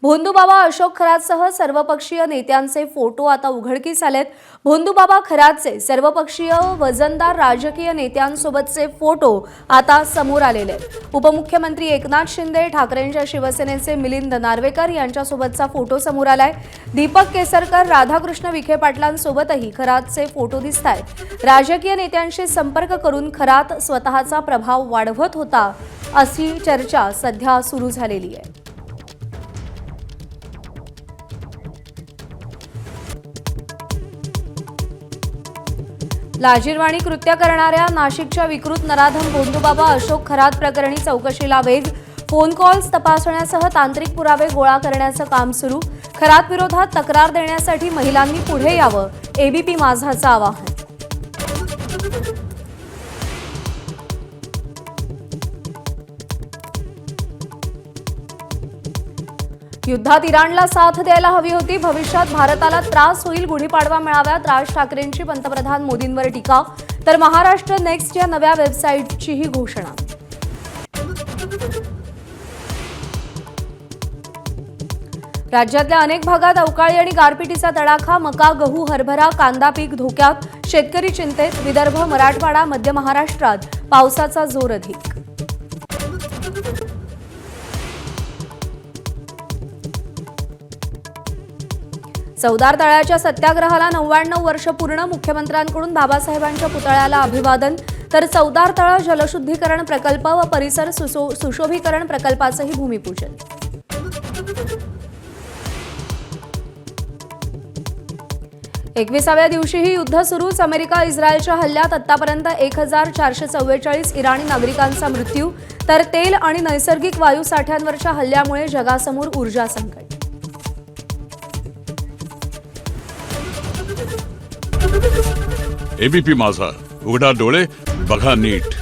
भोंदूबाबा अशोक खरातसह सर्वपक्षीय नेत्यांचे फोटो आता उघडकीस आलेत। भोंदूबाबा खरातचे सर्वपक्षीय वजनदार राजकीय नेत्यांसोबतचे फोटो आता समोर आलेले आहेत। उपमुख्यमंत्री एकनाथ शिंदे, ठाकरेंच्या शिवसेनेचे मिलिंद नार्वेकर यांच्यासोबतचा फोटो समोर आलाय। दीपक केसरकर, राधाकृष्ण विखे पाटलांसोबतही खरातचे फोटो दिसतायत। राजकीय नेत्यांशी संपर्क करून खरात स्वतःचा प्रभाव वाढवत होता अशी चर्चा सध्या सुरू झालेली आहे। लाजिरवाणी कृत्य करणाऱ्या नाशिकच्या विकृत नराधम भोंदूबाबा अशोक खरात प्रकरणी चौकशीला वेग। फोन कॉल्स तपासण्यासह तांत्रिक पुरावे गोळा करण्याचं काम सुरू। खरात विरोधात तक्रार देण्यासाठी महिलांनी पुढे यावं, एबीपी माझाचं आवाहन। युद्धात इराणला साथ द्यायला हवी होती। भविष्यात भारताला त्रास होईल, गुढीपाडवा मेळाव्यात राज ठाकरेंची पंतप्रधान मोदींवर टीका। तर महाराष्ट्र नेक्स्ट या नव्या वेबसाईटचीही घोषणा। राज्यातल्या अनेक भागात अवकाळी आणि गारपिटीचा तडाखा। मका, गहू, हरभरा, कांदा पीक धोक्यात, शेतकरी चिंतेत। विदर्भ, मराठवाडा, मध्य महाराष्ट्रात पावसाचा जोर अधिक। चौदार तळ्याच्या सत्याग्रहाला 99 वर्ष पूर्ण। मुख्यमंत्र्यांकडून बाबासाहेबांच्या पुतळ्याला अभिवादन। तर चौदार तळ जलशुद्धीकरण प्रकल्प व परिसर सुशोभीकरण प्रकल्पाचंही भूमिपूजन। एकविसाव्या दिवशीही युद्ध सुरूच। अमेरिका इस्रायलच्या हल्ल्यात आतापर्यंत 1444 इराणी नागरिकांचा मृत्यू। तर तेल आणि नैसर्गिक वायू साठ्यांवरच्या हल्ल्यामुळे जगासमोर ऊर्जा संकट। एबीपी माझा, उघडा डोळे बघा नीट।